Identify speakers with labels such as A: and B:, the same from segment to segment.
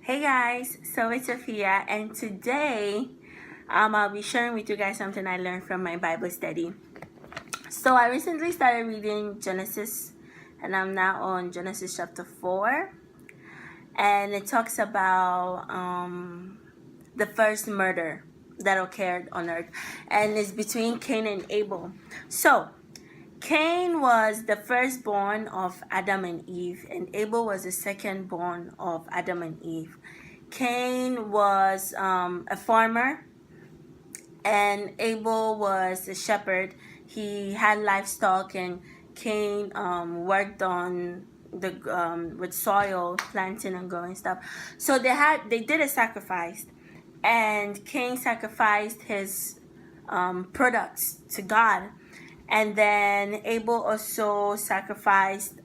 A: Hey guys, so it's Sophia, and today I'll be sharing with you guys something I learned from my Bible study. So I recently started reading Genesis, and I'm now on Genesis chapter 4, and it talks about the first murder that occurred on earth, and it's between Cain and Abel. So Cain was the firstborn of Adam and Eve, and Abel was the secondborn of Adam and Eve. Cain was a farmer, and Abel was a shepherd. He had livestock, and Cain worked on the with soil, planting and growing stuff. So they did a sacrifice, and Cain sacrificed his products to God. And then Abel also sacrificed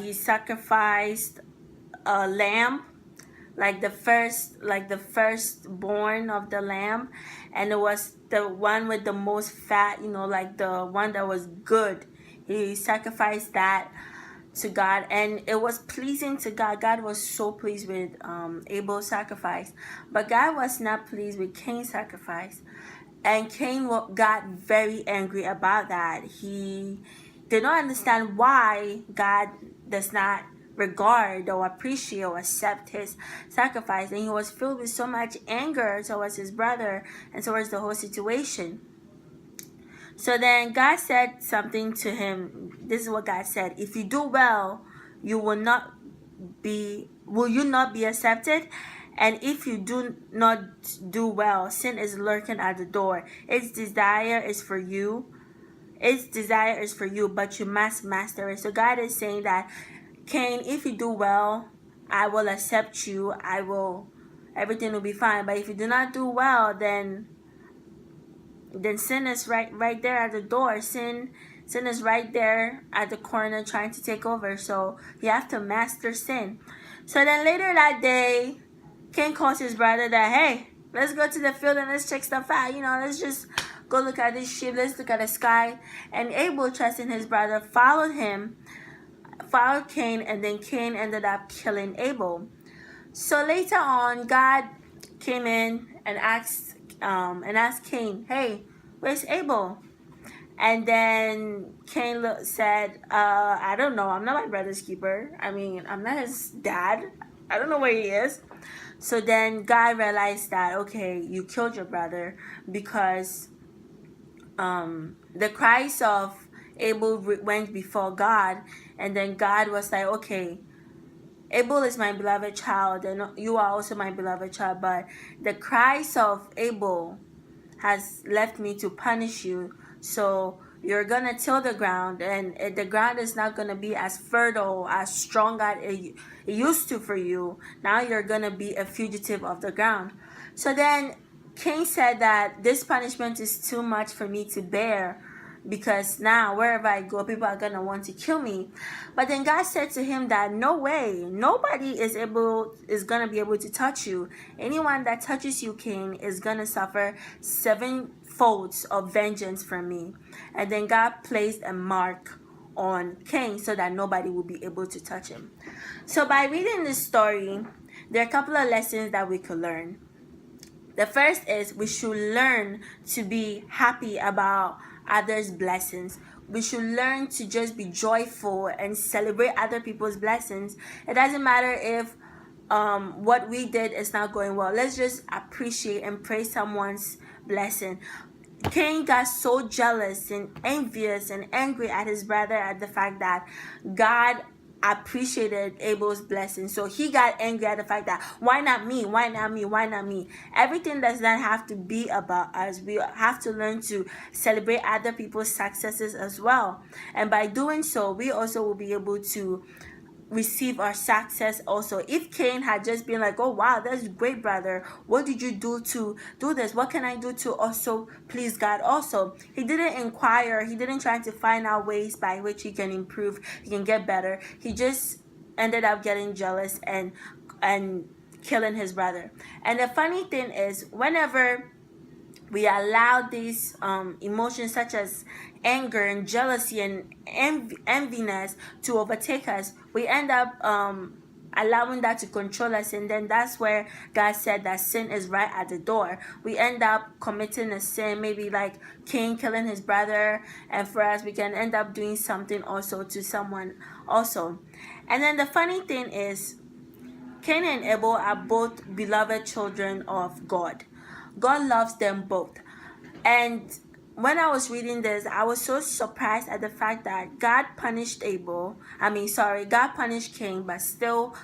A: he sacrificed a lamb, like the firstborn of the lamb, and it was the one with the most fat, like the one that was good. He sacrificed that to God, and it was pleasing to God. God was so pleased with Abel's sacrifice, but God was not pleased with Cain's sacrifice. And Cain got very angry about that. He did not understand why God does not regard or appreciate or accept his sacrifice. And he was filled with so much anger towards his brother and towards the whole situation. So then God said something to him. This is what God said: if you do well, will you not be accepted? And if you do not do well, sin is lurking at the door. Its desire is for you, but you must master it. So God is saying that, Cain, if you do well, I will accept you. Everything will be fine. But if you do not do well, then sin is right there at the door. Sin is right there at the corner trying to take over. So you have to master sin. So then later that day, Cain calls his brother that, hey, let's go to the field and let's check stuff out. Let's just go look at this sheep. Let's look at the sky. And Abel, trusting his brother, followed Cain, and then Cain ended up killing Abel. So later on, God came in and asked Cain, hey, where's Abel? And then Cain said, I don't know. I'm not my brother's keeper. I'm not his dad. I don't know where he is. So then God realized that, okay, you killed your brother because the cries of Abel went before God. And then God was like, okay, Abel is my beloved child, and you are also my beloved child, but the cries of Abel has left me to punish you. So you're going to till the ground, and the ground is not going to be as fertile, as strong as it used to for you. Now you're going to be a fugitive of the ground. So then Cain said that this punishment is too much for me to bear, because now wherever I go, people are going to want to kill me. But then God said to him that, no way, nobody is going to be able to touch you. Anyone that touches you, Cain, is going to suffer 7 folds of vengeance from me. And then God placed a mark on Cain so that nobody will be able to touch him. So by reading this story, there are a couple of lessons that we could learn. The first is we should learn to be happy about others' blessings. We should learn to just be joyful and celebrate other people's blessings. It doesn't matter if what we did is not going well. Let's just appreciate and praise someone's blessing. Cain got so jealous and envious and angry at his brother at the fact that God appreciated Abel's blessing. So he got angry at the fact that, why not me? Why not me? Why not me? Everything does not have to be about us. We have to learn to celebrate other people's successes as well. And by doing so, we also will be able to receive our success also. If Cain had just been like, oh wow, that's great, brother, what did you do to do this? What can I do to also please God also? He didn't inquire. He didn't try to find out ways by which he can improve, he can get better. He just ended up getting jealous and killing his brother. And the funny thing is, whenever we allow these emotions such as anger and jealousy and enviness to overtake us, we end up allowing that to control us. And then that's where God said that sin is right at the door. We end up committing a sin, maybe like Cain killing his brother, and for us we can end up doing something also to someone also. And then the funny thing is, Cain and Abel are both beloved children of God. God loves them both. And when I was reading this, I was so surprised at the fact that God punished God punished Cain, but still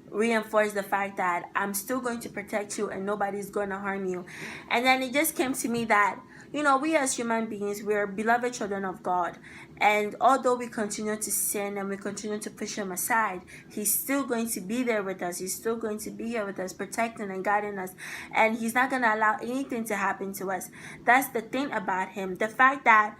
A: reinforced the fact that I'm still going to protect you and nobody's going to harm you. And then it just came to me that, we as human beings, we're beloved children of God. And although we continue to sin and we continue to push him aside, he's still going to be there with us. He's still going to be here with us, protecting and guiding us. And he's not going to allow anything to happen to us. That's the thing about him. The fact that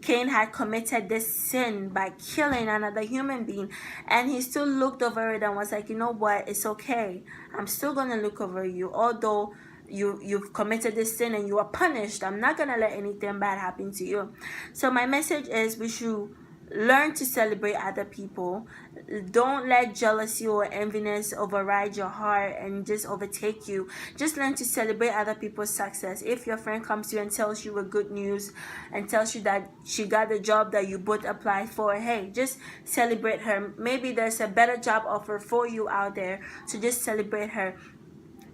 A: Cain had committed this sin by killing another human being, and he still looked over it and was like, you know what, it's okay. I'm still going to look over you. Although you've committed this sin and you are punished, I'm not going to let anything bad happen to you. So my message is, we should learn to celebrate other people. Don't let jealousy or enviness override your heart and just overtake you. Just learn to celebrate other people's success. If your friend comes to you and tells you a good news and tells you that she got the job that you both applied for, hey, just celebrate her. Maybe there's a better job offer for you out there, so just celebrate her.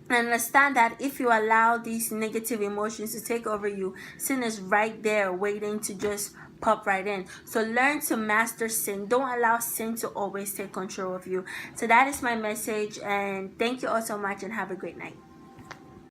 A: And understand that if you allow these negative emotions to take over you, sin is right there waiting to just pop right in. So learn to master sin. Don't allow sin to always take control of you. So that is my message, and thank you all so much, and have a great night.